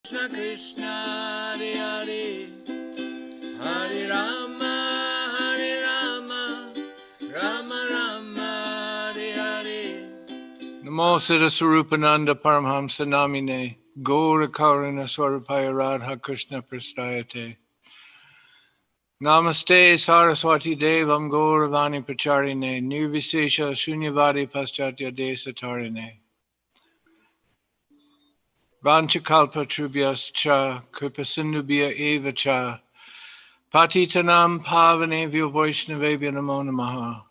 Krishna Krishna Hare Hare Hare Rama Hare Rama Rama Rama Hare Hare Namo Siddhaswarupananda Paramahamsa Namine Gaura Karuna Swarupaya Radha Krishna Prastayate Namaste Saraswati Devam Gauravani Pacharine Nirvisesha Shunyavadi Paschatya Desatarine Vanchakalpa Trubhyas Cha Kripasindubhya Eva Cha Patitanam Pavanevyo Vaishnavebhyo Namo Namaha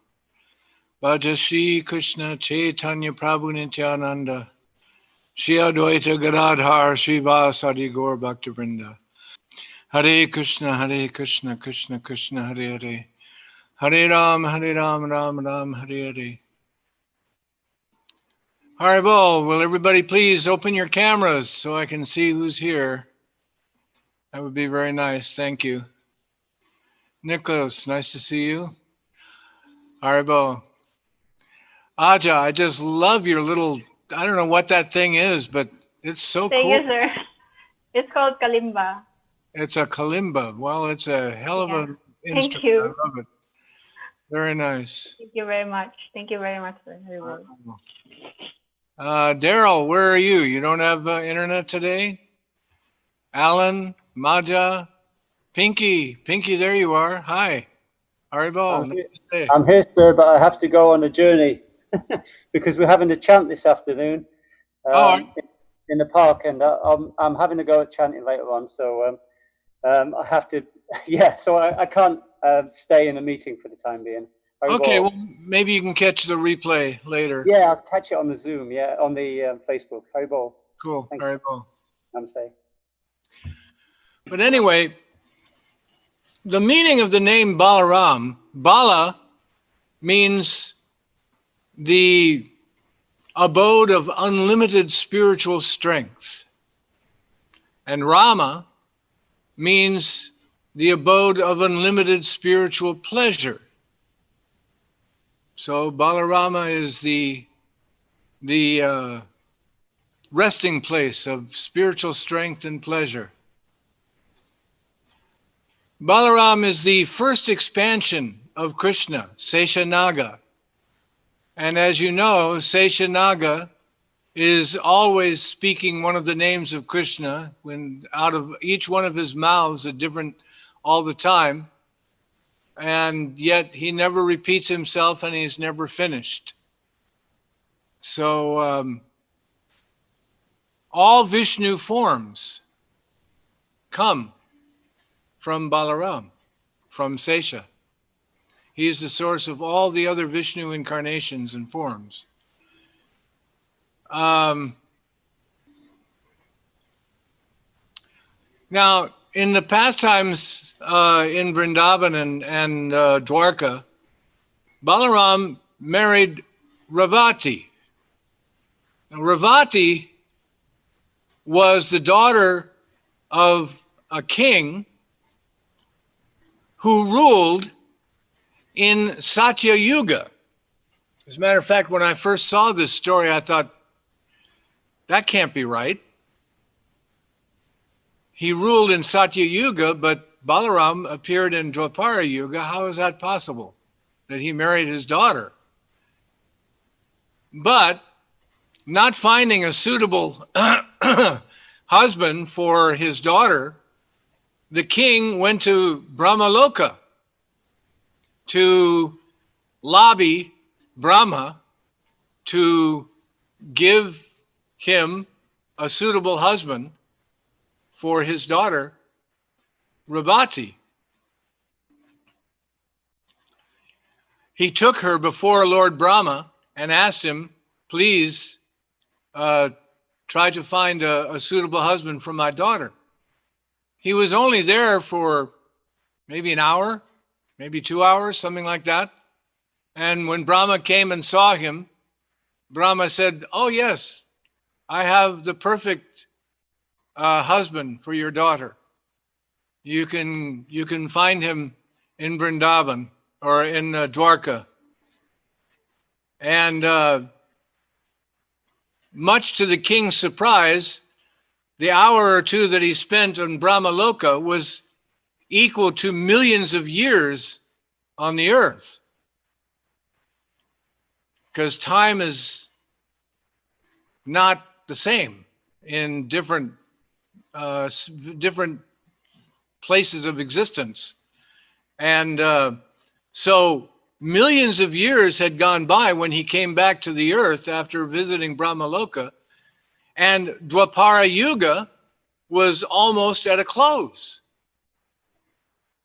Bhaja Shri Krishna Chaitanya Prabhu Nityananda Shri Advaita Gadadhar Shri Vasadi Gaur Bhaktivinoda Hare Krishna Krishna Krishna Hare Hare Hare Ram Ram Ram Hare Hare. Haribol, will everybody please open your cameras so I can see who's here? That would be very nice, thank you. Nicholas, nice to see you. Haribol. Aja, I just love your little, I don't know what that thing is, but it's so cool. Thank you, sir. It's called kalimba. It's a kalimba. Well, it's a hell of an instrument. Thank you. I love it. Very nice. Thank you very much. Thank you very much, sir. Daryl, where are you? You don't have internet today? Alan, Maja, Pinky, there you are. Hi. Haribol. I'm here, sir, but I have to go on a journey because we're having a chant this afternoon in the park, and I'm having to go at chanting later on. So I have to, so I can't stay in a meeting for the time being. Okay, well, maybe you can catch the replay later. Yeah, I'll catch it on the Zoom, on the Facebook. Haribol. Cool, Haribol. Namaste. But anyway, the meaning of the name Balaram, Bala means the abode of unlimited spiritual strength. And Rama means the abode of unlimited spiritual pleasure. So Balarama is the resting place of spiritual strength and pleasure. Balaram is the first expansion of Krishna, Seshanaga. And as you know, Seshanaga is always speaking one of the names of Krishna, when out of each one of his mouths a different all the time. And yet he never repeats himself and he's never finished. So all Vishnu forms come from Balaram, from Sesha. He is the source of all the other Vishnu incarnations and forms. Now, in the pastimes in Vrindavan and Dwarka, Balaram married Ravati. Now, Ravati was the daughter of a king who ruled in Satya Yuga. As a matter of fact, when I first saw this story, I thought, that can't be right. He ruled in Satya Yuga, but Balaram appeared in Dwapara Yuga. How is that possible, that he married his daughter? But not finding a suitable husband for his daughter, the king went to Brahmaloka to lobby Brahma to give him a suitable husband for his daughter, Ravati. He took her before Lord Brahma and asked him, please try to find a suitable husband for my daughter. He was only there for maybe an hour, maybe 2 hours, something like that. And when Brahma came and saw him, Brahma said, oh yes, I have the perfect husband for your daughter. You can find him in Vrindavan or in Dwarka. And much to the king's surprise, the hour or two that he spent on Brahmaloka was equal to millions of years on the earth. Because time is not the same in different places of existence. And so millions of years had gone by when he came back to the earth after visiting Brahmaloka, and Dwapara Yuga was almost at a close.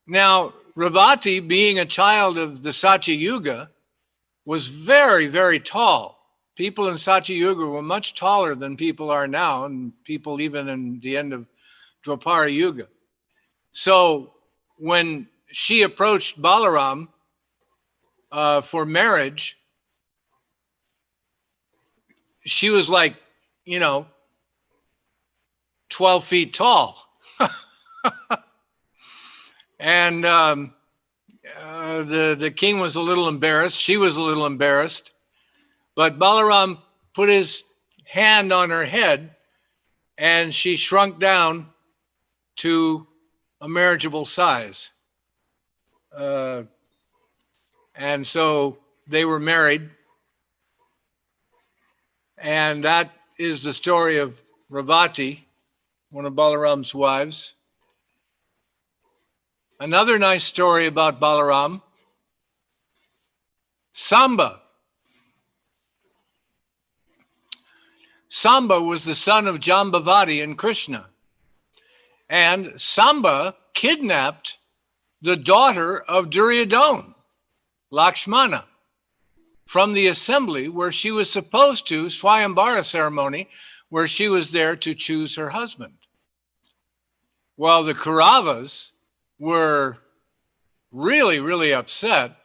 Now, Revati, being a child of the Satya Yuga, was very, very tall. People in Satya Yuga were much taller than people are now, and people even in the end of Dwapara Yuga. So when she approached Balaram for marriage, she was like, 12 feet tall. And the king was a little embarrassed. She was a little embarrassed. But Balaram put his hand on her head, and she shrunk down to a marriageable size. And so they were married. And that is the story of Revati, one of Balaram's wives. Another nice story about Balaram, Samba. Samba was the son of Jambavati and Krishna. And Samba kidnapped the daughter of Duryodhana, Lakshmana, from the assembly where she was supposed to, Swayambara ceremony, where she was there to choose her husband. Well, the Kauravas were really, really upset,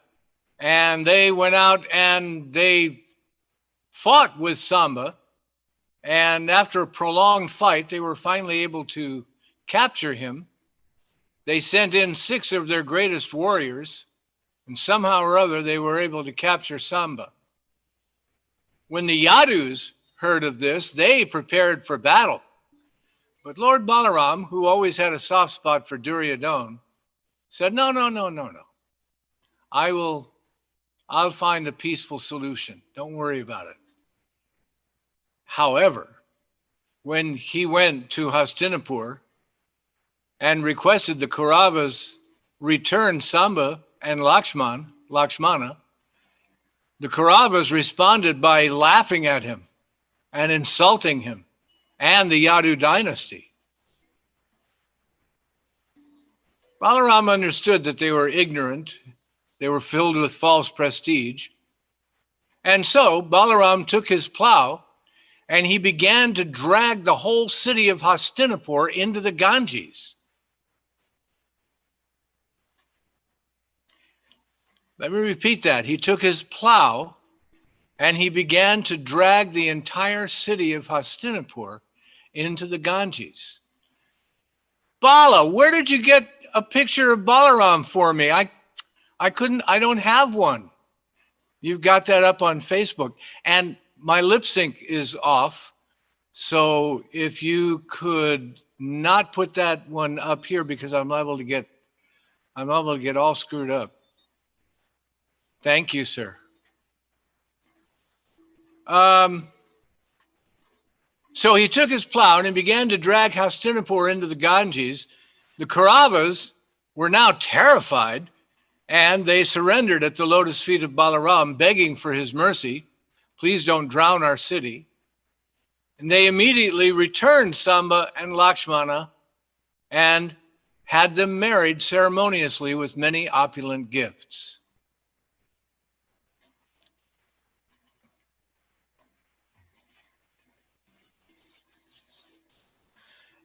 and they went out and they fought with Samba, and after a prolonged fight, they were finally able to capture him. They sent in 6 of their greatest warriors, and somehow or other, they were able to capture Samba. When the Yadus heard of this, they prepared for battle. But Lord Balaram, who always had a soft spot for Duryodhana, said, no. I'll find a peaceful solution. Don't worry about it. However, when he went to Hastinapur and requested the Kauravas return Samba and Lakshmana, the Kauravas responded by laughing at him and insulting him and the Yadu dynasty. Balaram understood that they were ignorant, they were filled with false prestige, and so Balaram took his plow and he began to drag the whole city of Hastinapur into the Ganges. Let me repeat that. He took his plow and he began to drag the entire city of Hastinapur into the Ganges. Bala, where did you get a picture of Balaram for me? I don't have one. You've got that up on Facebook. And my lip sync is off. So if you could not put that one up here, because I'm liable to get all screwed up. Thank you, sir. So he took his plow and he began to drag Hastinapur into the Ganges. The Kauravas were now terrified, and they surrendered at the lotus feet of Balaram, begging for his mercy. Please don't drown our city. And they immediately returned Samba and Lakshmana and had them married ceremoniously with many opulent gifts.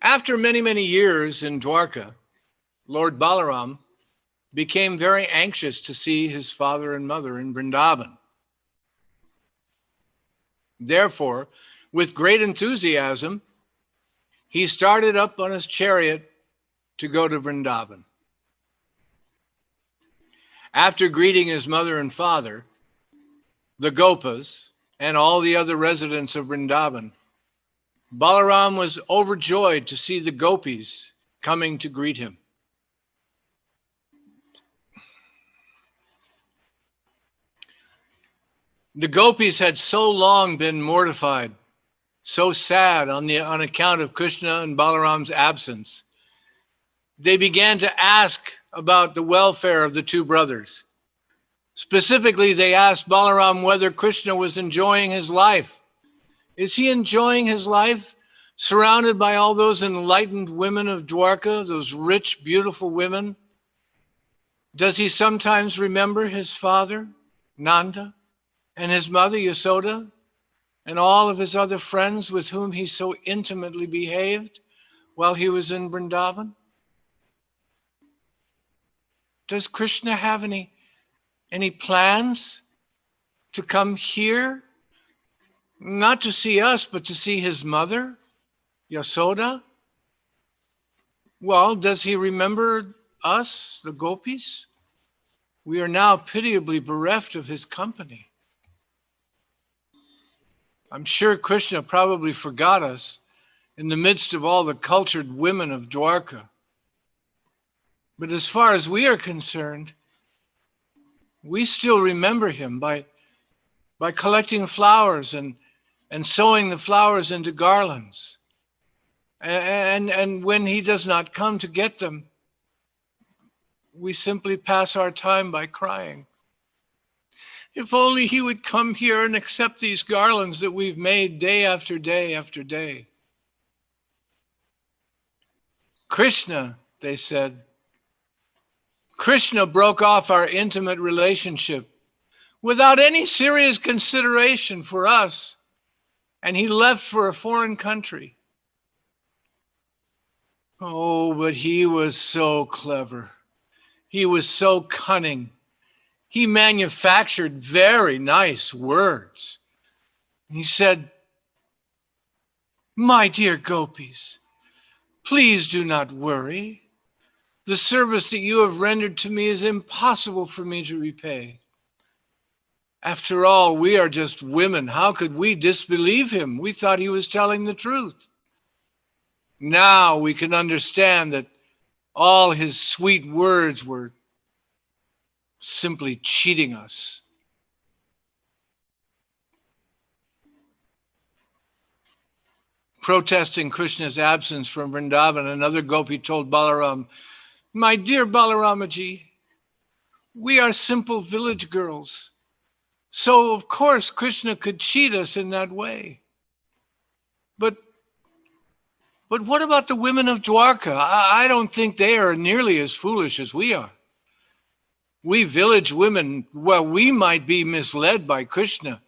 After many, many years in Dwarka, Lord Balaram became very anxious to see his father and mother in Vrindavan. Therefore, with great enthusiasm, he started up on his chariot to go to Vrindavan. After greeting his mother and father, the Gopas, and all the other residents of Vrindavan, Balaram was overjoyed to see the gopis coming to greet him. The gopis had so long been mortified, so sad on account of Krishna and Balaram's absence. They began to ask about the welfare of the two brothers. Specifically, they asked Balaram whether Krishna was enjoying his life. Is he enjoying his life surrounded by all those enlightened women of Dwarka, those rich, beautiful women? Does he sometimes remember his father, Nanda, and his mother, Yasoda, and all of his other friends with whom he so intimately behaved while he was in Vrindavan? Does Krishna have any plans to come here? Not to see us, but to see his mother, Yasoda? Well, does he remember us, the gopis? We are now pitiably bereft of his company. I'm sure Krishna probably forgot us in the midst of all the cultured women of Dwarka. But as far as we are concerned, we still remember him by collecting flowers and sewing the flowers into garlands. And when he does not come to get them, we simply pass our time by crying. If only he would come here and accept these garlands that we've made day after day after day. Krishna, they said, Krishna broke off our intimate relationship without any serious consideration for us, and he left for a foreign country. Oh, but he was so clever. He was so cunning. He manufactured very nice words. He said, "My dear gopis, please do not worry. The service that you have rendered to me is impossible for me to repay. After all, we are just women. How could we disbelieve him? We thought he was telling the truth. Now we can understand that all his sweet words were simply cheating us." Protesting Krishna's absence from Vrindavan, another gopi told Balaram, "My dear Balaramaji, we are simple village girls. So of course Krishna could cheat us in that way. But what about the women of Dwarka? I don't think they are nearly as foolish as we are. We village women, well, we might be misled by Krishna,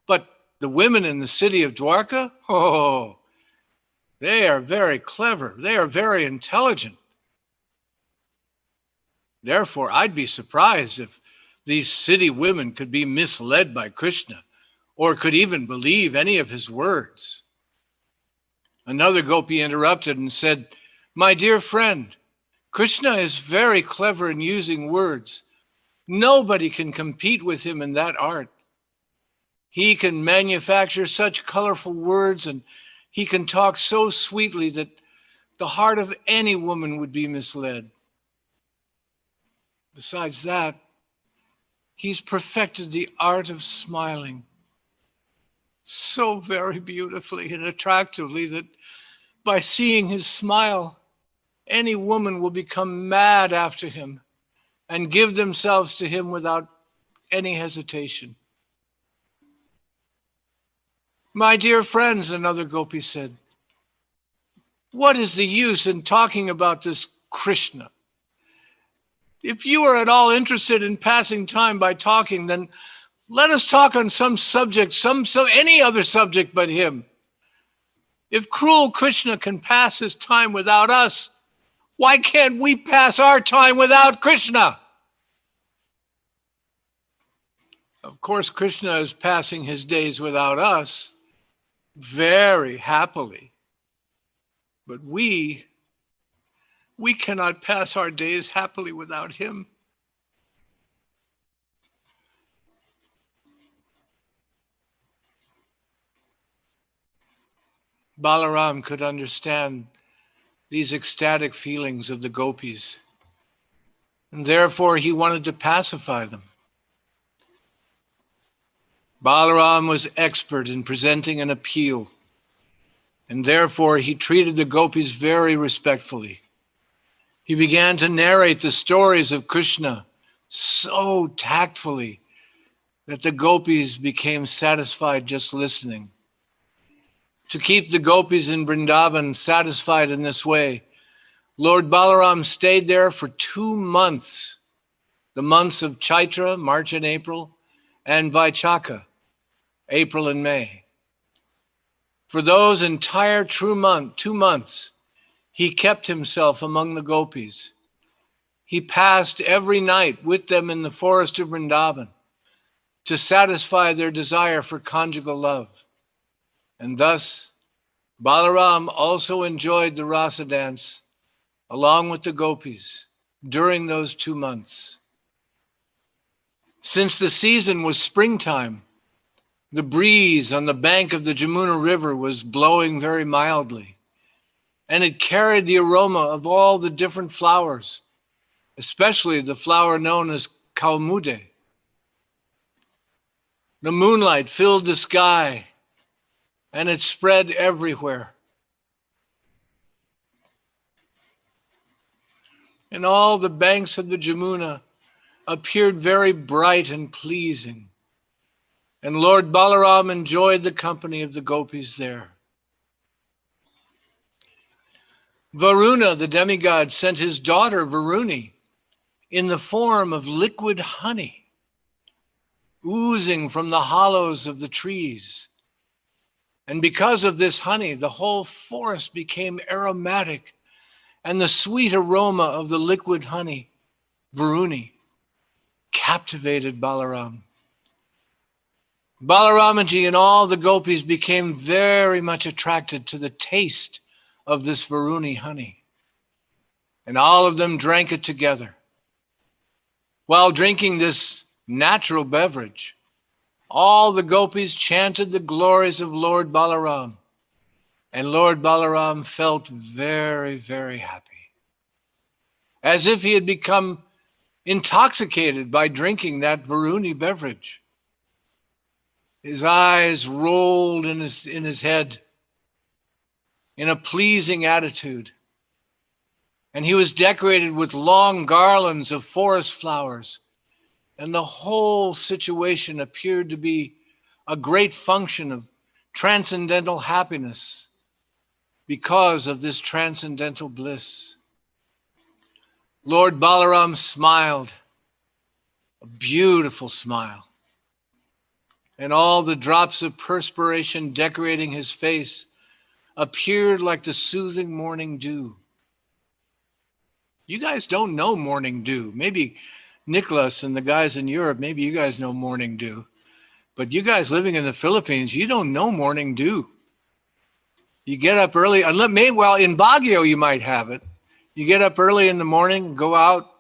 but the women in the city of Dwarka, oh, they are very clever. They are very intelligent. Therefore, I'd be surprised if these city women could be misled by Krishna or could even believe any of his words." Another gopi interrupted and said, "My dear friend, Krishna is very clever in using words. Nobody can compete with him in that art. He can manufacture such colorful words and he can talk so sweetly that the heart of any woman would be misled. Besides that, he's perfected the art of smiling so very beautifully and attractively that by seeing his smile, any woman will become mad after him and give themselves to him without any hesitation." "My dear friends," another gopi said, "what is the use in talking about this Krishna? If you are at all interested in passing time by talking, then let us talk on some subject, any other subject but him. If cruel Krishna can pass his time without us, why can't we pass our time without Krishna?" Of course, Krishna is passing his days without us very happily. But we cannot pass our days happily without him. Balaram could understand these ecstatic feelings of the gopis, and therefore he wanted to pacify them. Balaram was expert in presenting an appeal, and therefore he treated the gopis very respectfully. He began to narrate the stories of Krishna so tactfully that the gopis became satisfied just listening. To keep the gopis in Vrindavan satisfied in this way, Lord Balaram stayed there for 2 months, the months of Chaitra, March and April, and Vaichaka, April and May. For those entire 2 months, he kept himself among the gopis. He passed every night with them in the forest of Vrindavan to satisfy their desire for conjugal love. And thus, Balaram also enjoyed the rasa dance along with the gopis during those 2 months. Since the season was springtime, the breeze on the bank of the Jamuna River was blowing very mildly, and it carried the aroma of all the different flowers, especially the flower known as kaumude. The moonlight filled the sky, and it spread everywhere. And all the banks of the Jamuna appeared very bright and pleasing. And Lord Balaram enjoyed the company of the gopis there. Varuna, the demigod, sent his daughter Varuni in the form of liquid honey, oozing from the hollows of the trees. And because of this honey, the whole forest became aromatic, and the sweet aroma of the liquid honey, Varuni, captivated Balaram. Balaramaji and all the gopis became very much attracted to the taste of this Varuni honey, and all of them drank it together. While drinking this natural beverage, all the gopis chanted the glories of Lord Balaram, and Lord Balaram felt very, very happy, as if he had become intoxicated by drinking that Varuni beverage. His eyes rolled in his head in a pleasing attitude, and he was decorated with long garlands of forest flowers, and the whole situation appeared to be a great function of transcendental happiness because of this transcendental bliss. Lord Balaram smiled, a beautiful smile, and all the drops of perspiration decorating his face appeared like the soothing morning dew. You guys don't know morning dew. Maybe Nicholas and the guys in Europe, maybe you guys know morning dew. But you guys living in the Philippines, you don't know morning dew. You get up early, well, in Baguio you might have it. You get up early in the morning, go out,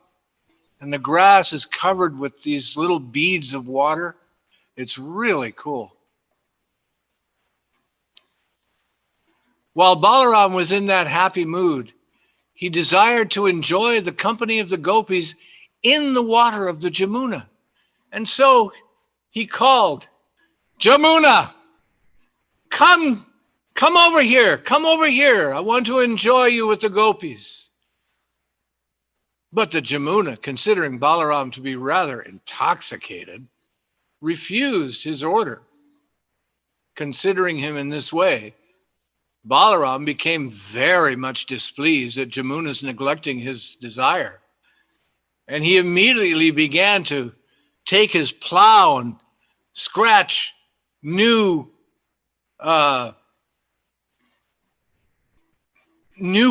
and the grass is covered with these little beads of water. It's really cool. While Balaram was in that happy mood, he desired to enjoy the company of the gopis in the water of the Jamuna. And so he called, "Jamuna, come over here, come over here. I want to enjoy you with the gopis." But the Jamuna, considering Balaram to be rather intoxicated, refused his order. Considering him in this way, Balaram became very much displeased at Jamuna's neglecting his desire. And he immediately began to take his plow and scratch new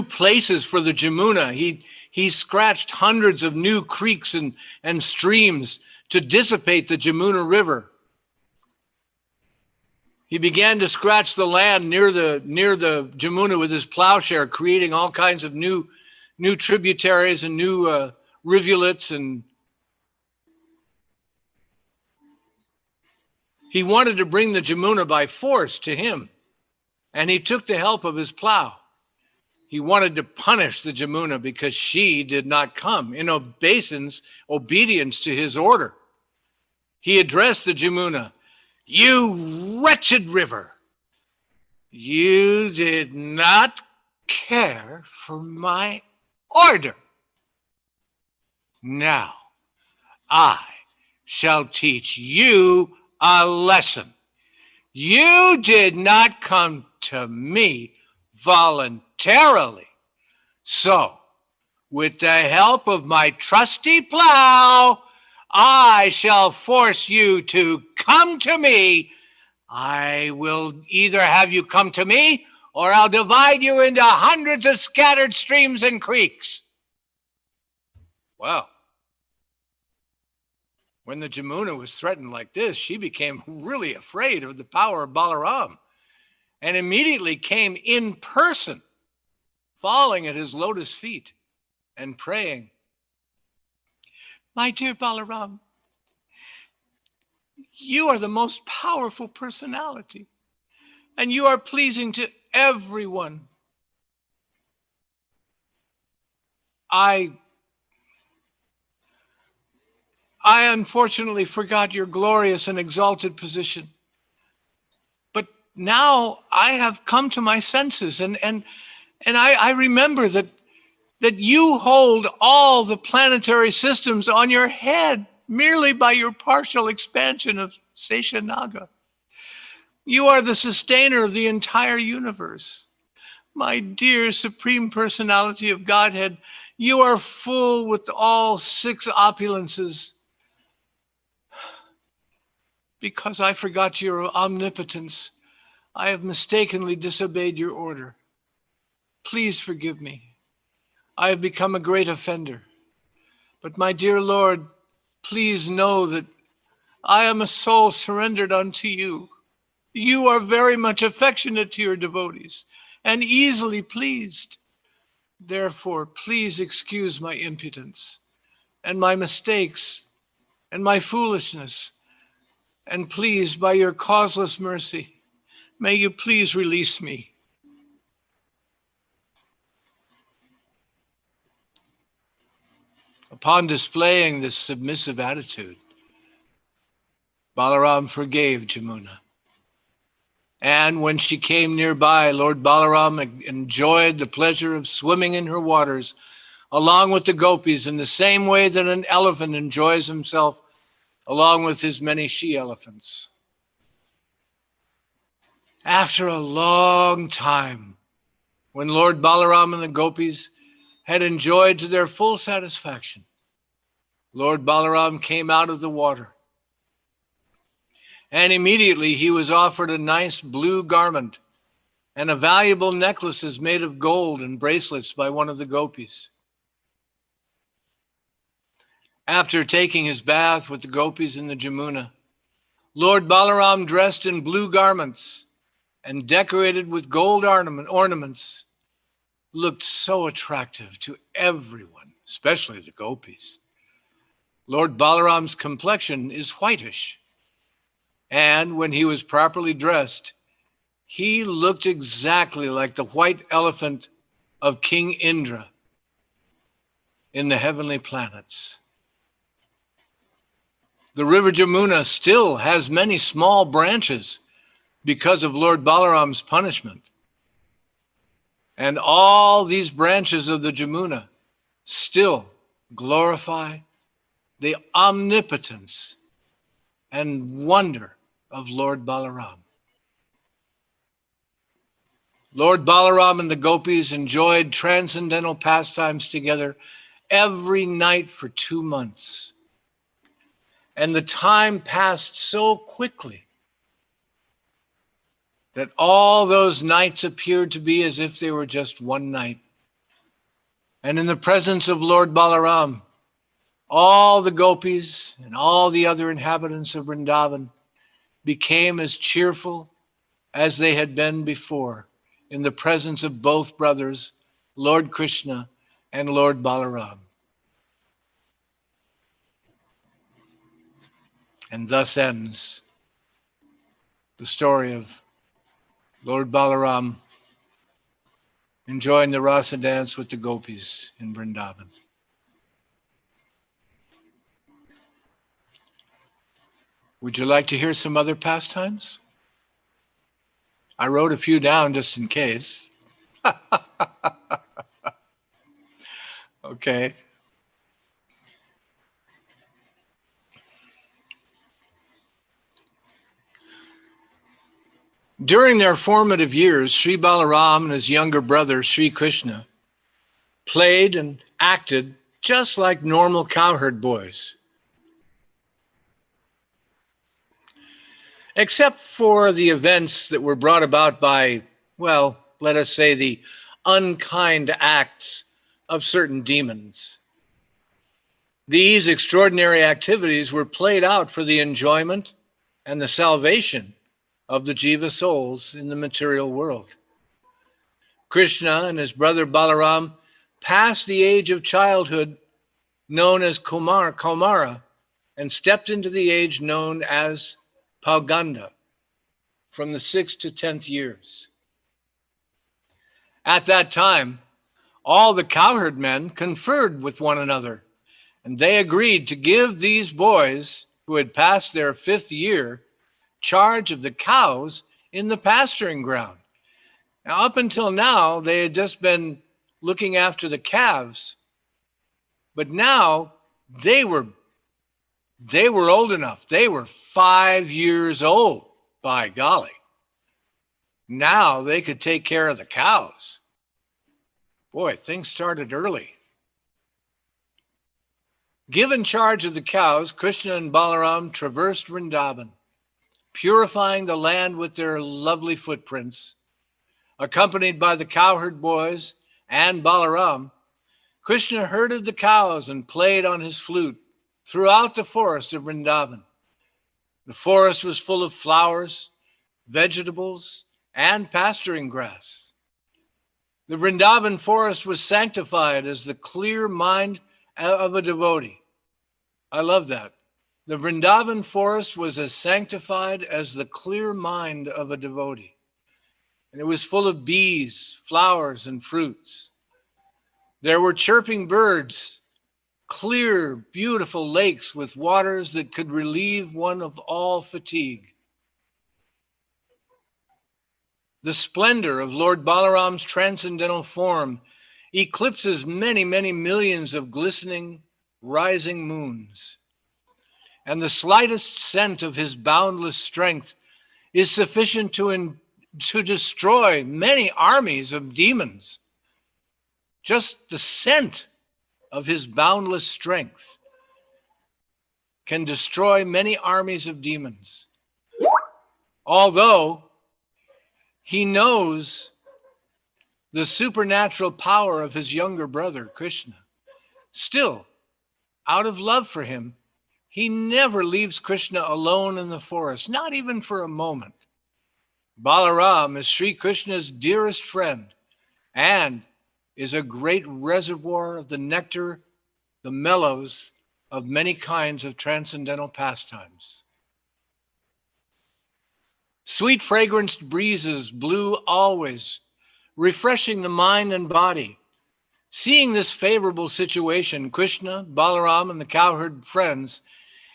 places for the Jamuna. He scratched hundreds of new creeks and streams to dissipate the Jamuna River. He began to scratch the land near the Jamuna with his plowshare, creating all kinds of new tributaries and new rivulets, and he wanted to bring the Jamuna by force to him. and he took the help of his plow. He wanted to punish the Jamuna because she did not come in obeisance to his order. He addressed the Jamuna, "You wretched river, you did not care for my order. Now I shall teach you a lesson. You did not come to me voluntarily. So, with the help of my trusty plow, I shall force you to come to me. I will either have you come to me, or I'll divide you into hundreds of scattered streams and creeks." Well, when the Jamuna was threatened like this, she became really afraid of the power of Balaram and immediately came in person, falling at his lotus feet and praying, "My dear Balaram, you are the most powerful personality, and you are pleasing to everyone. I unfortunately forgot your glorious and exalted position. But now I have come to my senses, and I remember that you hold all the planetary systems on your head merely by your partial expansion of Seshanaga. You are the sustainer of the entire universe. My dear Supreme Personality of Godhead, you are full with all 6 opulences. Because I forgot your omnipotence, I have mistakenly disobeyed your order. Please forgive me. I have become a great offender. But my dear Lord, please know that I am a soul surrendered unto you. You are very much affectionate to your devotees and easily pleased. Therefore, please excuse my impudence and my mistakes and my foolishness. And please, by your causeless mercy, may you please release me." Upon displaying this submissive attitude, Balaram forgave Jamuna. And when she came nearby, Lord Balaram enjoyed the pleasure of swimming in her waters along with the gopis in the same way that an elephant enjoys himself along with his many she-elephants. After a long time, when Lord Balaram and the gopis had enjoyed to their full satisfaction, Lord Balaram came out of the water. And immediately he was offered a nice blue garment and a valuable necklaces made of gold and bracelets by one of the gopis. After taking his bath with the gopis in the Jamuna, Lord Balaram, dressed in blue garments and decorated with gold ornaments, looked so attractive to everyone, especially the gopis. Lord Balaram's complexion is whitish, and when he was properly dressed, he looked exactly like the white elephant of King Indra in the heavenly planets. The river Jamuna still has many small branches because of Lord Balaram's punishment. And all these branches of the Jamuna still glorify the omnipotence and wonder of Lord Balaram. Lord Balaram and the gopis enjoyed transcendental pastimes together every night for 2 months. And the time passed so quickly that all those nights appeared to be as if they were just one night. And in the presence of Lord Balaram, all the gopis and all the other inhabitants of Vrindavan became as cheerful as they had been before in the presence of both brothers, Lord Krishna and Lord Balaram. And thus ends the story of Lord Balaram enjoying the rasa dance with the gopis in Vrindavan. Would you like to hear some other pastimes? I wrote a few down just in case. Okay. During their formative years, Sri Balaram and his younger brother, Sri Krishna, played and acted just like normal cowherd boys. Except for the events that were brought about by, well, let us say the unkind acts of certain demons. These extraordinary activities were played out for the enjoyment and the salvation of the jiva souls in the material world. Krishna and his brother Balaram passed the age of childhood known as Kaumara and stepped into the age known as Pauganda from the 6th to 10th years. At that time, all the cowherd men conferred with one another, and they agreed to give these boys who had passed their 5th year charge of the cows in the pasturing ground. Now, up until now, they had just been looking after the calves, but now they were old enough. They were 5 years old, by golly. Now they could take care of the cows. Boy, things started early. Given charge of the cows, Krishna and Balaram traversed Vrindavan, purifying the land with their lovely footprints. Accompanied by the cowherd boys and Balaram, Krishna herded the cows and played on his flute throughout the forest of Vrindavan. The forest was full of flowers, vegetables, and pasturing grass. The Vrindavan forest was sanctified as the clear mind of a devotee. I love that. The Vrindavan forest was as sanctified as the clear mind of a devotee. And it was full of bees, flowers, and fruits. There were chirping birds, clear, beautiful lakes with waters that could relieve one of all fatigue. The splendor of Lord Balaram's transcendental form eclipses many, many millions of glistening, rising moons. And the slightest scent of his boundless strength is sufficient to destroy many armies of demons. Just the scent of his boundless strength can destroy many armies of demons. Although he knows the supernatural power of his younger brother, Krishna, still, out of love for him, he never leaves Krishna alone in the forest, not even for a moment. Balaram is Sri Krishna's dearest friend and is a great reservoir of the nectar, the mellows of many kinds of transcendental pastimes. Sweet fragranced breezes blew always, refreshing the mind and body. Seeing this favorable situation, Krishna, Balaram, and the cowherd friends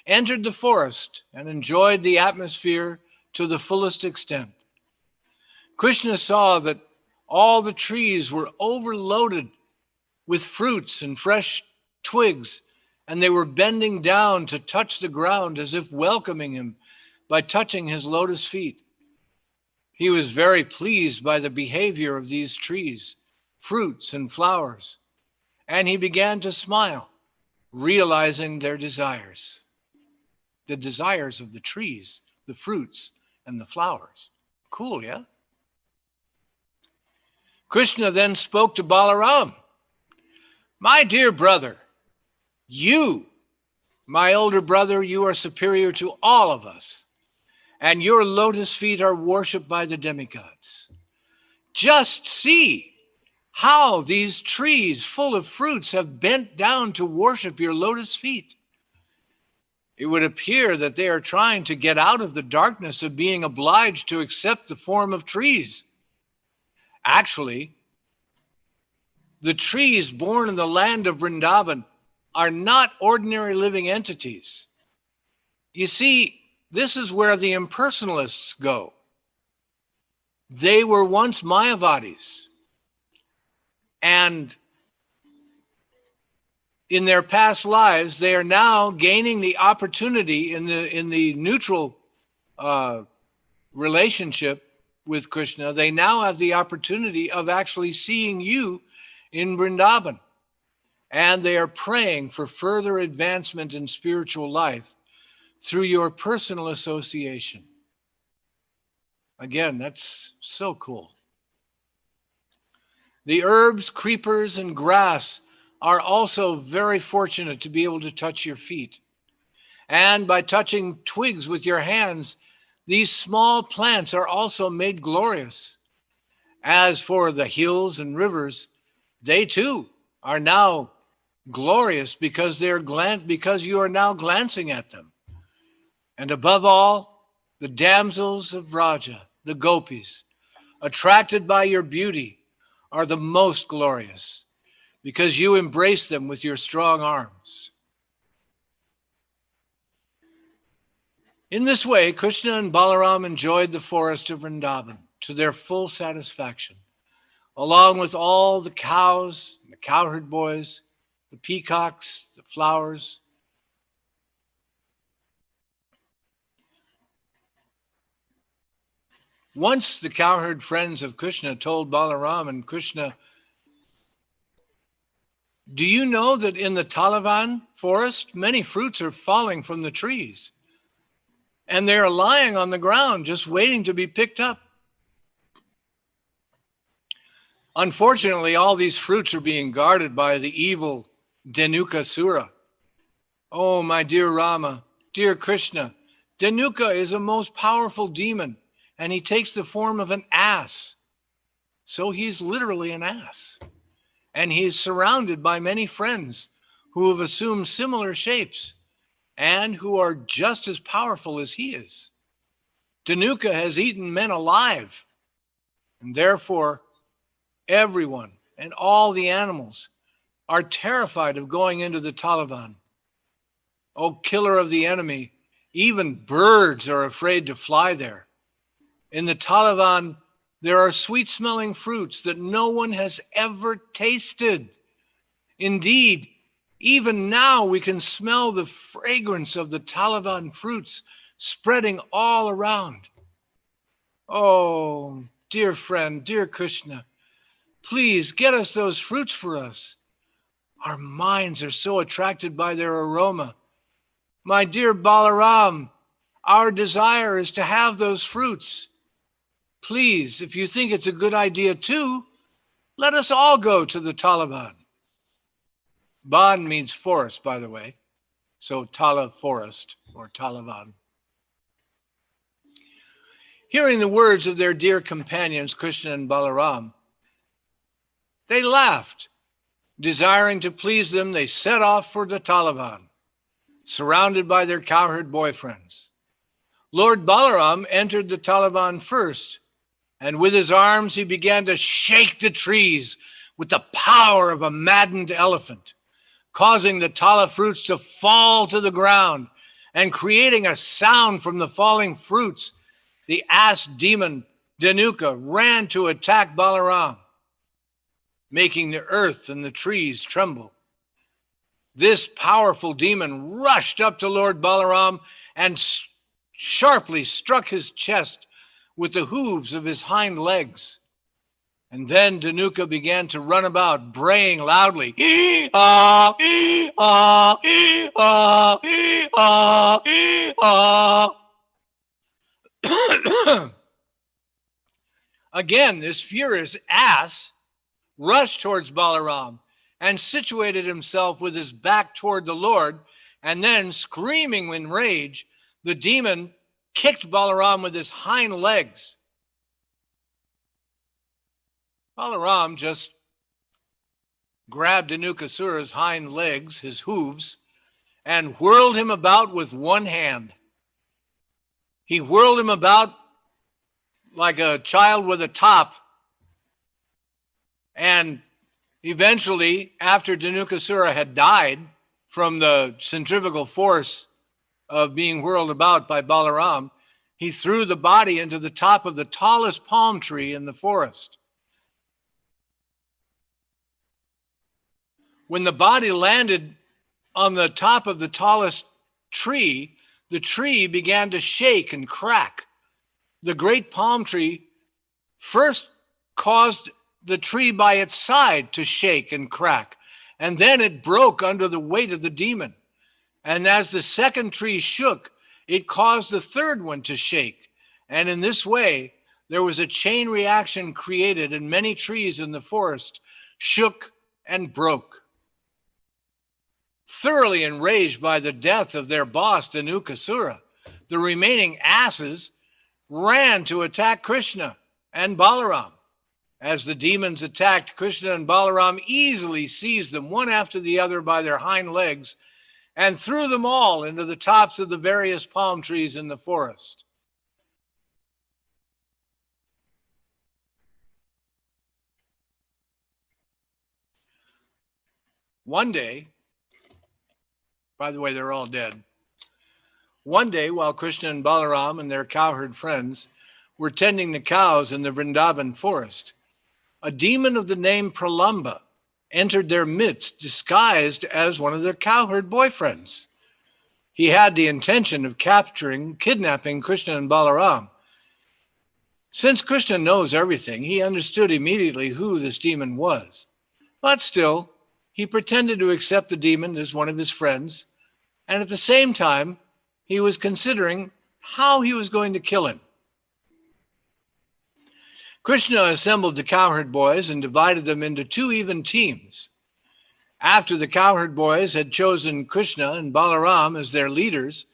entered the forest and enjoyed the atmosphere to the fullest extent. Krishna saw that all the trees were overloaded with fruits and fresh twigs, and they were bending down to touch the ground as if welcoming him by touching his lotus feet. He was very pleased by the behavior of these trees, fruits, and flowers, and he began to smile, realizing their desires. The desires of the trees, the fruits, and the flowers. Cool, yeah? Krishna then spoke to Balaram. My dear brother, you, my older brother, you are superior to all of us, and your lotus feet are worshipped by the demigods. Just see how these trees full of fruits have bent down to worship your lotus feet. it would appear that they are trying to get out of the darkness of being obliged to accept the form of trees. Actually, the trees born in the land of Vrindavan are not ordinary living entities. You see, this is where the impersonalists go. They were once Mayavadis, and in their past lives, they are now gaining the opportunity in the neutral relationship with Krishna. They now have the opportunity of actually seeing you in Vrindavan, and they are praying for further advancement in spiritual life through your personal association. Again, that's so cool. The herbs, creepers, and grass are also very fortunate to be able to touch your feet. And by touching twigs with your hands, these small plants are also made glorious. As for the hills and rivers, they too are now glorious because because you are now glancing at them. And above all, the damsels of Vraja, the gopis, attracted by your beauty, are the most glorious, because you embrace them with your strong arms. In this way, Krishna and Balaram enjoyed the forest of Vrindavan to their full satisfaction, along with all the cows, the cowherd boys, the peacocks, the flowers. Once the cowherd friends of Krishna told Balaram and Krishna, "Do you know that in the Taliban forest, many fruits are falling from the trees, and they are lying on the ground just waiting to be picked up? Unfortunately, all these fruits are being guarded by the evil Dhenukasura. Oh, my dear Rama, dear Krishna, Dhenuka is a most powerful demon, and he takes the form of an ass. So he's literally an ass. And he is surrounded by many friends who have assumed similar shapes and who are just as powerful as he is. Dhenuka has eaten men alive, and therefore everyone and all the animals are terrified of going into the Taliban. O killer of the enemy, even birds are afraid to fly there. In the Taliban, there are sweet-smelling fruits that no one has ever tasted. Indeed, even now we can smell the fragrance of the Taliban fruits spreading all around. Oh, dear friend, dear Krishna, please get us those fruits for us. Our minds are so attracted by their aroma. My dear Balaram, our desire is to have those fruits. Please, if you think it's a good idea too, let us all go to the Taliban." Ban means forest, by the way. So Tala, forest, or Taliban. Hearing the words of their dear companions, Krishna and Balaram, they laughed. Desiring to please them, they set off for the Taliban, surrounded by their cowherd boyfriends. Lord Balaram entered the Taliban first, and with his arms he began to shake the trees with the power of a maddened elephant, causing the tala fruits to fall to the ground and creating a sound from the falling fruits. The ass demon Dhenuka ran to attack Balaram, making the earth and the trees tremble. This powerful demon rushed up to Lord Balaram and sharply struck his chest with the hooves of his hind legs. And then Dhenuka began to run about, braying loudly, "Ah, ah, ah, ah, ah." Again, this furious ass rushed towards Balaram and situated himself with his back toward the Lord, and then, screaming in rage, the demon kicked Balaram with his hind legs. Balaram just grabbed Dhenukasura's hind legs, his hooves, and whirled him about with one hand. He whirled him about like a child with a top. And eventually, after Dhanukasura had died from the centrifugal force of being whirled about by Balaram, he threw the body into the top of the tallest palm tree in the forest. When the body landed on the top of the tallest tree, the tree began to shake and crack. The great palm tree first caused the tree by its side to shake and crack, and then it broke under the weight of the demon. And as the second tree shook, it caused the third one to shake. And in this way, there was a chain reaction created, and many trees in the forest shook and broke. Thoroughly enraged by the death of their boss, Dhanukasura, the remaining asses ran to attack Krishna and Balaram. As the demons attacked, Krishna and Balaram easily seized them one after the other by their hind legs and threw them all into the tops of the various palm trees in the forest. One day, by the way, they're all dead. One day, while Krishna and Balaram and their cowherd friends were tending the cows in the Vrindavan forest, a demon of the name Pralamba entered their midst disguised as one of their cowherd boyfriends. He had the intention of kidnapping Krishna and Balaram. Since Krishna knows everything, he understood immediately who this demon was. But still, he pretended to accept the demon as one of his friends, and at the same time, he was considering how he was going to kill him. Krishna assembled the cowherd boys and divided them into two even teams. After the cowherd boys had chosen Krishna and Balaram as their leaders,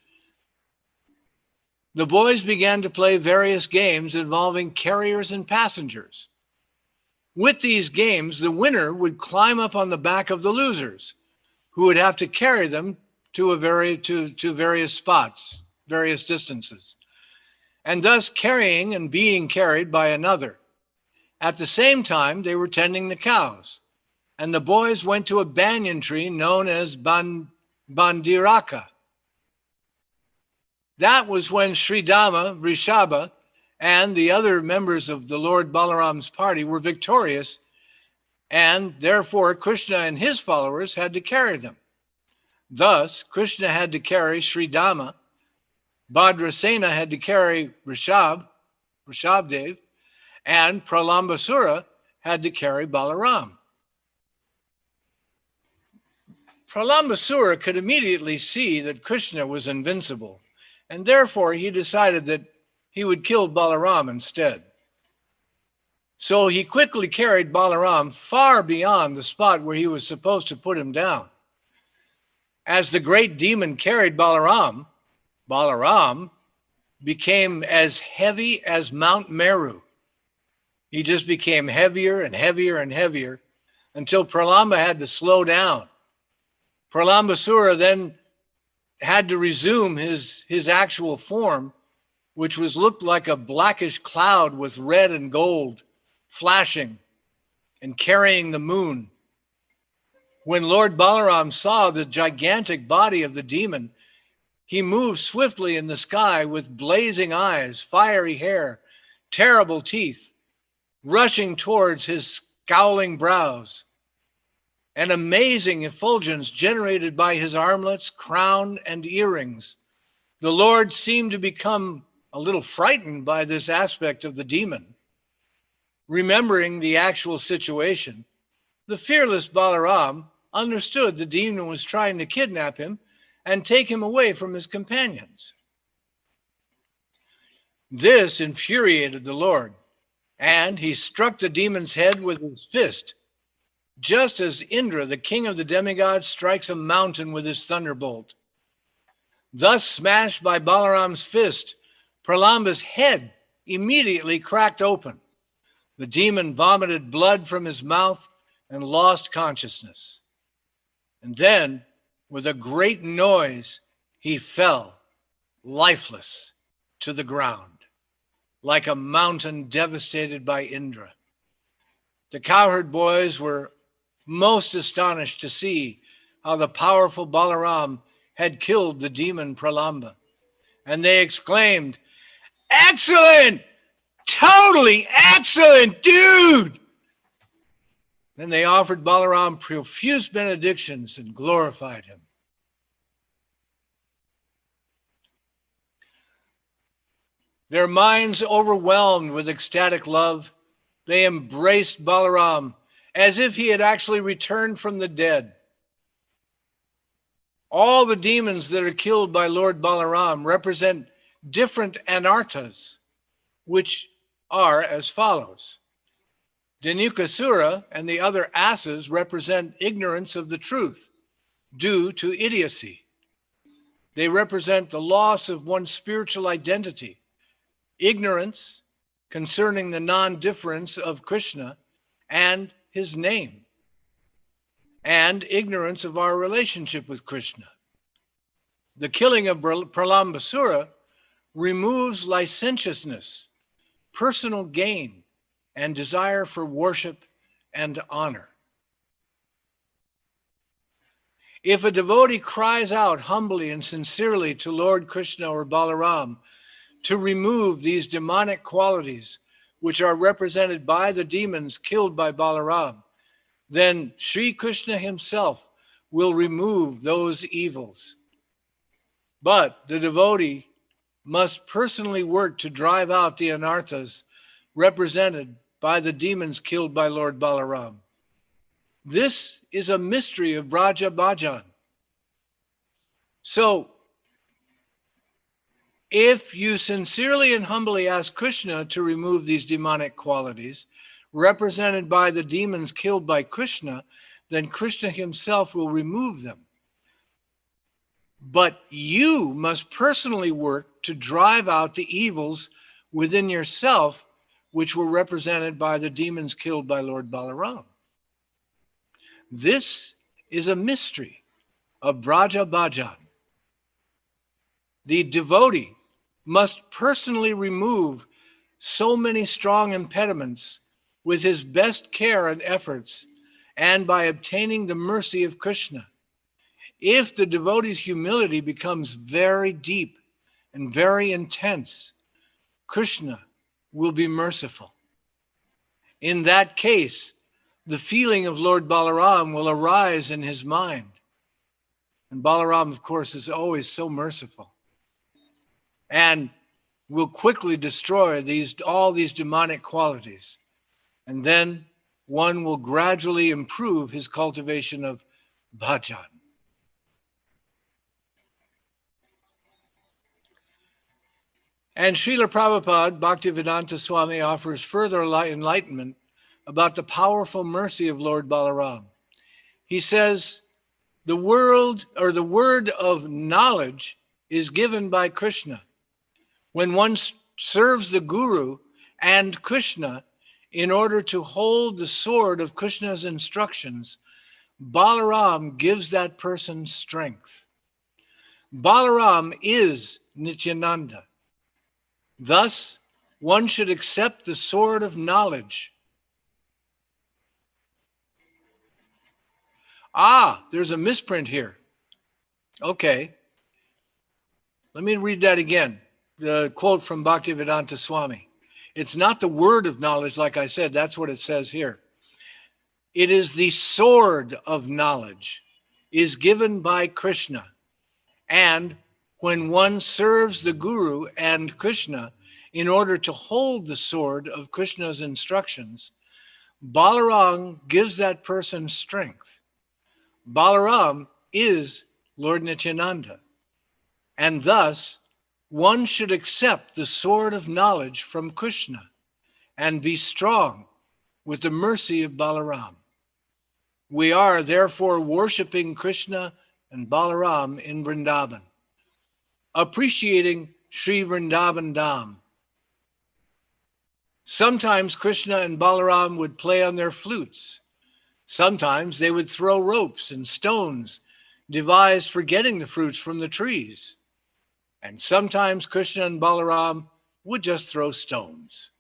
the boys began to play various games involving carriers and passengers. With these games, the winner would climb up on the back of the losers, who would have to carry them to various spots, various distances, and thus carrying and being carried by another. At the same time, they were tending the cows, and the boys went to a banyan tree known as Bandiraka. That was when Sridama, Rishabha, and the other members of the Lord Balaram's party were victorious, and therefore Krishna and his followers had to carry them. Thus, Krishna had to carry Sridama, Bhadrasena had to carry Rishabdev, and Pralambasura had to carry Balaram. Pralambasura could immediately see that Krishna was invincible, and therefore he decided that he would kill Balaram instead. So he quickly carried Balaram far beyond the spot where he was supposed to put him down. As the great demon carried Balaram, Balaram became as heavy as Mount Meru. He just became heavier and heavier and heavier until Pralamba had to slow down. Pralambasura then had to resume his actual form, which looked like a blackish cloud with red and gold flashing and carrying the moon. When Lord Balaram saw the gigantic body of the demon, he moved swiftly in the sky with blazing eyes, fiery hair, terrible teeth, rushing towards his scowling brows. An amazing effulgence generated by his armlets, crown, and earrings. The Lord seemed to become a little frightened by this aspect of the demon. Remembering the actual situation, the fearless Balaram understood the demon was trying to kidnap him and take him away from his companions. This infuriated the Lord, and he struck the demon's head with his fist, just as Indra, the king of the demigods, strikes a mountain with his thunderbolt. Thus smashed by Balaram's fist, Pralamba's head immediately cracked open. The demon vomited blood from his mouth and lost consciousness. And then With a great noise, he fell lifeless to the ground, like a mountain devastated by Indra. The cowherd boys were most astonished to see how the powerful Balaram had killed the demon Pralamba. And they exclaimed, "Excellent! Totally excellent, dude!" Then they offered Balaram profuse benedictions and glorified him. Their minds overwhelmed with ecstatic love, they embraced Balaram as if he had actually returned from the dead. All the demons that are killed by Lord Balaram represent different Anatas, which are as follows. Dhenukasura and the other asses represent ignorance of the truth due to idiocy. They represent the loss of one's spiritual identity, ignorance concerning the non-difference of Krishna and his name, and ignorance of our relationship with Krishna. The killing of Pralambasura removes licentiousness, personal gain, and desire for worship and honor. If a devotee cries out humbly and sincerely to Lord Krishna or Balaram to remove these demonic qualities which are represented by the demons killed by Balaram, then Sri Krishna himself will remove those evils. But the devotee must personally work to drive out the anarthas represented by the demons killed by Lord Balaram. This is a mystery of Braja Bhajan. So, if you sincerely and humbly ask Krishna to remove these demonic qualities represented by the demons killed by Krishna, then Krishna himself will remove them. But you must personally work to drive out the evils within yourself, which were represented by the demons killed by Lord Balaram. This is a mystery of Braja Bhajan. The devotee must personally remove so many strong impediments with his best care and efforts, and by obtaining the mercy of Krishna. If the devotee's humility becomes very deep and very intense, Krishna will be merciful. In that case, the feeling of Lord Balaram will arise in his mind. And Balaram, of course, is always so merciful, and will quickly destroy all these demonic qualities. And then one will gradually improve his cultivation of bhajan. And Srila Prabhupada, Bhaktivedanta Swami, offers further enlightenment about the powerful mercy of Lord Balaram. He says, the word of knowledge is given by Krishna. When one serves the Guru and Krishna in order to hold the sword of Krishna's instructions, Balaram gives that person strength. Balaram is Nityananda. Thus, one should accept the sword of knowledge. There's a misprint here. Okay. Let me read that again. The quote from Bhaktivedanta Swami. It's not the word of knowledge, like I said. That's what it says here. It is the sword of knowledge is given by Krishna. And when one serves the Guru and Krishna in order to hold the sword of Krishna's instructions, Balaram gives that person strength. Balaram is Lord Nityananda. And thus, one should accept the sword of knowledge from Krishna and be strong with the mercy of Balaram. We are therefore worshiping Krishna and Balaram in Vrindavan, appreciating Sri Vrindavan Dham. Sometimes Krishna and Balaram would play on their flutes. Sometimes they would throw ropes and stones devised for getting the fruits from the trees. And sometimes Krishna and Balaram would just throw stones.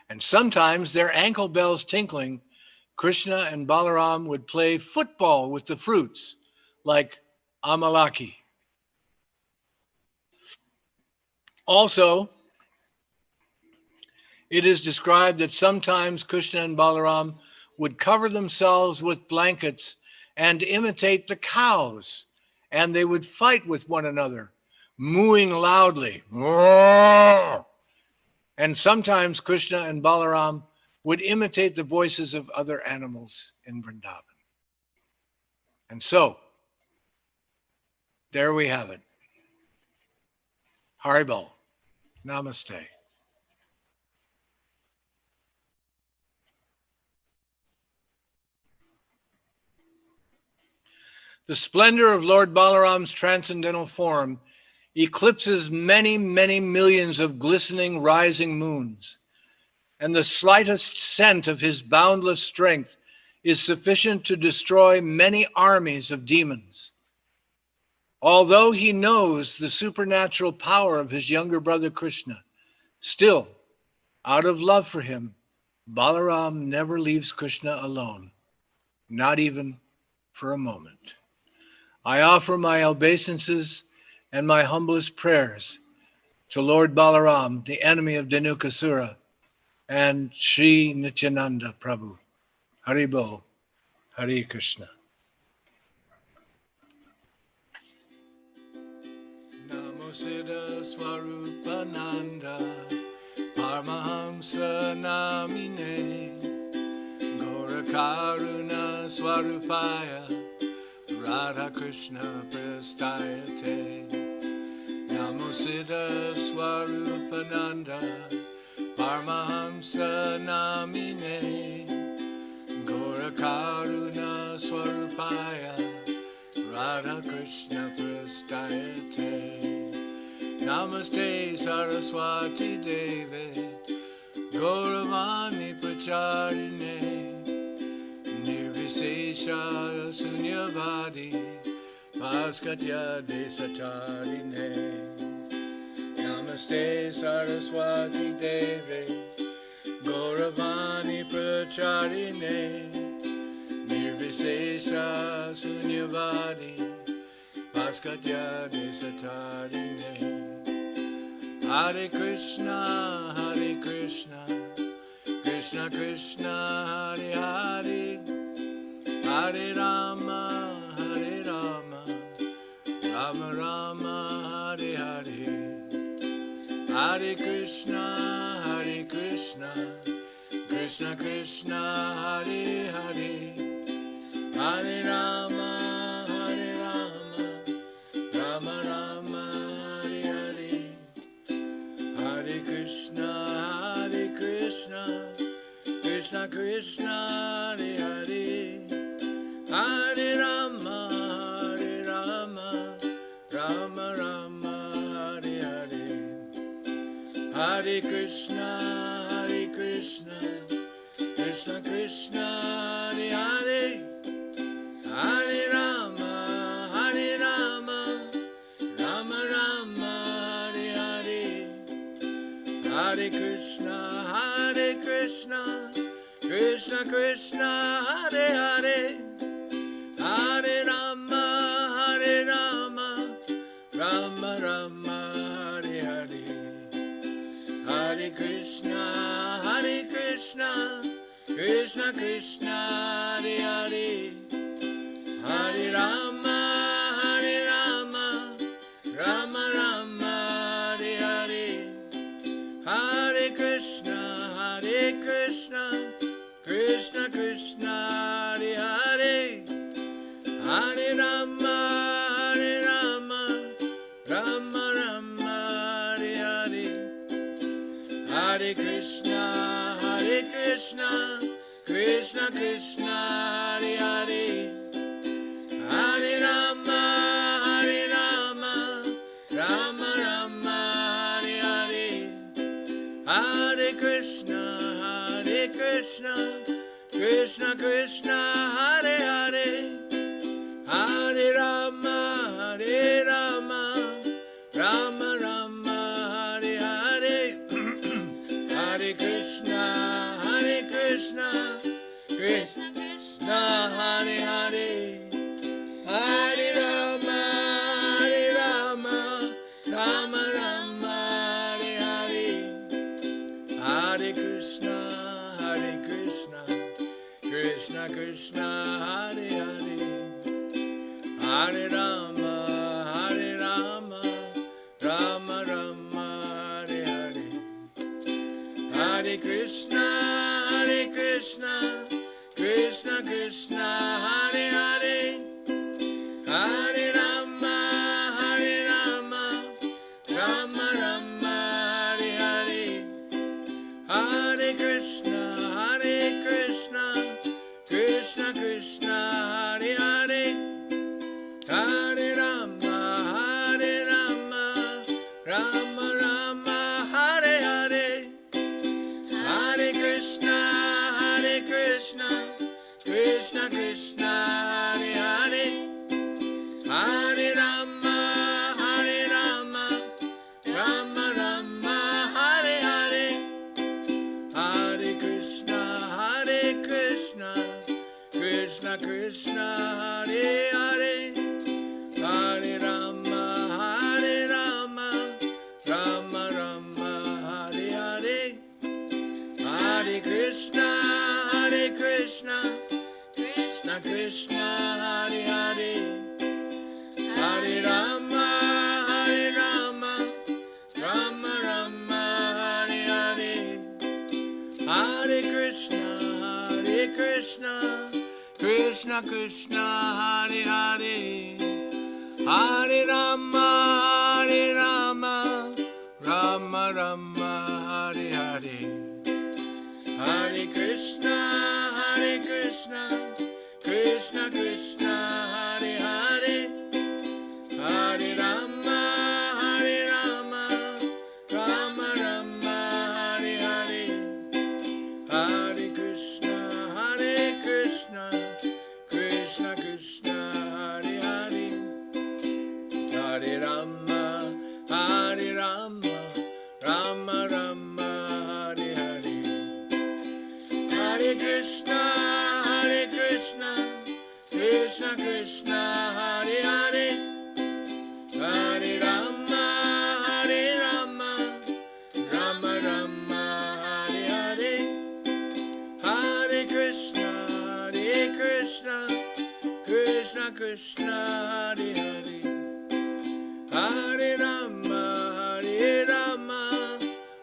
And sometimes, their ankle bells tinkling, Krishna and Balaram would play football with the fruits, like Amalaki. Also, it is described that sometimes Krishna and Balaram would cover themselves with blankets and imitate the cows, and they would fight with one another, mooing loudly. And sometimes Krishna and Balaram would imitate the voices of other animals in Vrindavan. And so, there we have it. Haribol. Namaste. The splendor of Lord Balaram's transcendental form eclipses many, many millions of glistening rising moons, and the slightest scent of his boundless strength is sufficient to destroy many armies of demons. Although he knows the supernatural power of his younger brother Krishna, still, out of love for him, Balaram never leaves Krishna alone, not even for a moment. I offer my obeisances and my humblest prayers to Lord Balaram, the enemy of Dhenukasura, and Sri Nityananda Prabhu. Haribol, Hare Krishna. Namo Siddhaswarupananda, Paramahamsa namine, Gaurakaruna Swarupaya, Radha Krishna Prastayate. Namo Siddhaswarupananda, Paramahamsa namine, Gaurakaruna Swarupaya, Radha Krishna Prastayate. Namaste Saraswati Deve, Gauravani Pracharine, Nirvisesha Sunyavadi, Bhaskatya Desatarine. Namaste Saraswati Deve, Gauravani Pracharine, Nirvisesha Sunyavadi, Bhaskatya Desatarine. Hare Krishna, Krishna Krishna, Hare Hare, Hare Rama, Rama Rama, Hare Hare. Hare Krishna, Krishna Krishna, Hare Hare, Hare Rama, Rama Rama, Hare Hare. Hare Krishna, Krishna Krishna, Hare Hare, Hare Rama, Rama Rama, Hare Hare. Hare Krishna, Krishna Krishna, Hare Hare, Hare Rama, Rama Rama, Hare Hare. Hare Krishna, Krishna Krishna, Hare Hare, Hare Rama, Rama Rama, Hare Hare. Hare Krishna, Krishna Krishna, Hare Hare, Hare Rama, Rama Rama, Hare Hare. Hare Krishna, Krishna Krishna, Hare Hare, Hare Rama, Rama Rama, Hare Hare. Hare Krishna, Krishna Krishna, Hare Hare, Hare Rama, Rama Rama, Hare Hare. Hare Krishna, Krishna Krishna, Hare Hare, Hare Rama, Hare Rama, Rama Rama, Hare Hare. Hare Krishna, Krishna Krishna, Hare Hare. Hare Rama, Rama Rama, Hare Hare. Hare Krishna, Krishna Krishna, Hare Hare. Hare Rama, Rama Rama, Hare Hare. Hare Krishna, Krishna Krishna, Hare Hare. Hare Rama, Rama Rama, Hare Hare. Hare Krishna, Krishna Krishna, Hare Hare. Hare Rama, Rama Rama, Hare Hare. Hare Krishna, Krishna Krishna, Hare Hare. Hare Rama, Rama Rama, Hare Hare. Hare Krishna, Krishna Krishna, Hare Hare. Hare Rama, Rama Rama, Hare Hare. Hare Krishna, Krishna Krishna, Hare Hare. Hare Rama, Rama Rama, Hare Hare. Hare Krishna, Krishna Krishna, Hare Hare. Hare Rama, Rama Rama, Hare Hare. Hare Krishna, Krishna Krishna, Hare Hare. Hare Rama, Rama Rama, Hare Hare. Hare Krishna, Krishna Krishna, Hare Hare. Hare Rama,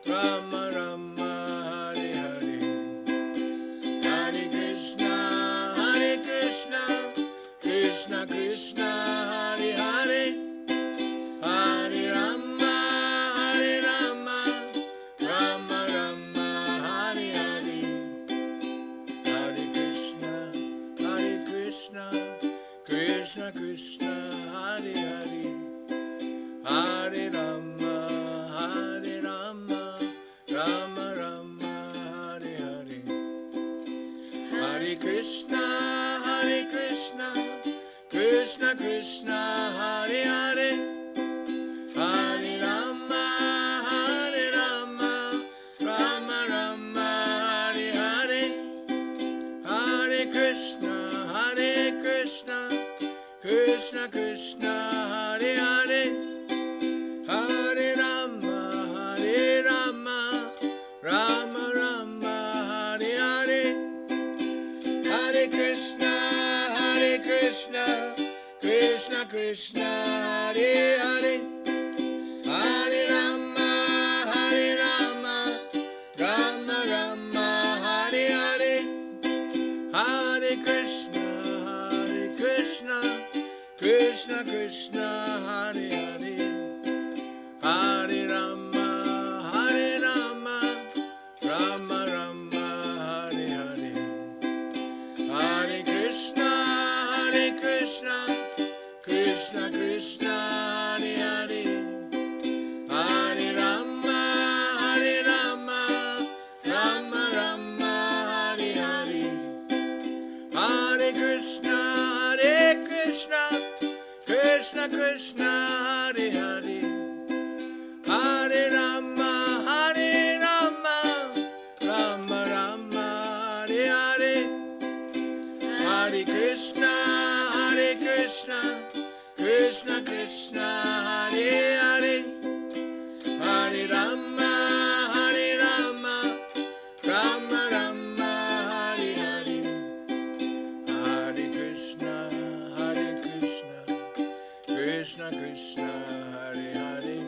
Rama Rama, Hare Hare. Hare Krishna, Krishna Krishna, Hare Hare. Hare Rama, Rama Rama, Hare Hare. Hare Krishna, Krishna Krishna, Hare Hare. Hare Rama, Rama Rama, Hare Hare. Hare Krishna, Krishna Krishna, Hare Hare. Hare Rama, Rama Rama, Hare Hare. Hare Krishna, Krishna Krishna, Hare Hare. Hare Rama, Rama Rama, Hare Hare. Hare Krishna, Krishna Krishna, Hare Hare. Hare Rama, Rama Rama, Hare Hare. Hare Krishna, Krishna Krishna, Hare Hare. Hare Rama, Rama Rama, Hare Hare. Hare Krishna, Krishna Krishna, Hare Hare. Hare Rama, Rama Rama, Hare Hare. Hare Krishna, Krishna Krishna, Hare Hare. Hare Rama, Rama Rama, Hare Hare. Hare Krishna, Krishna Krishna, Hare Hare. Hare Rama, Rama Rama, Hare Hare. Hare Krishna, Krishna Krishna Hare Hare,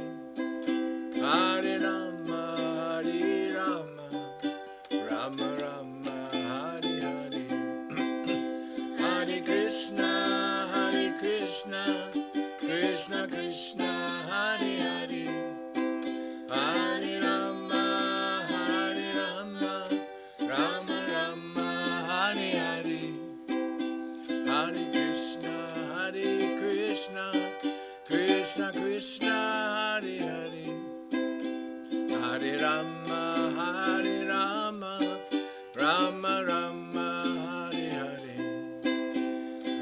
Hare Rama Hare Rama, Rama Rama Hare Hare. Hare Krishna Krishna Krishna Hare Hare, Hare Rama Rama Rama Hare Hare. Hare Krishna Krishna Krishna Hare Hare, Hare Rama Rama Rama Hare Hare.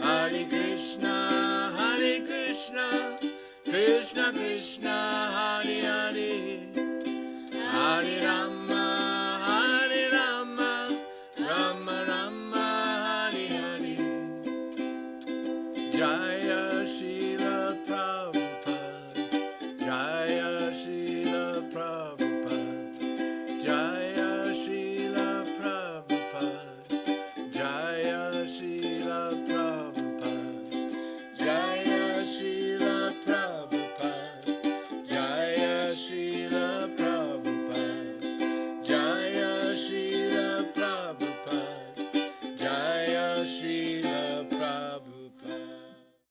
Hare Krishna Krishna Krishna Hare Hare, Hare Rama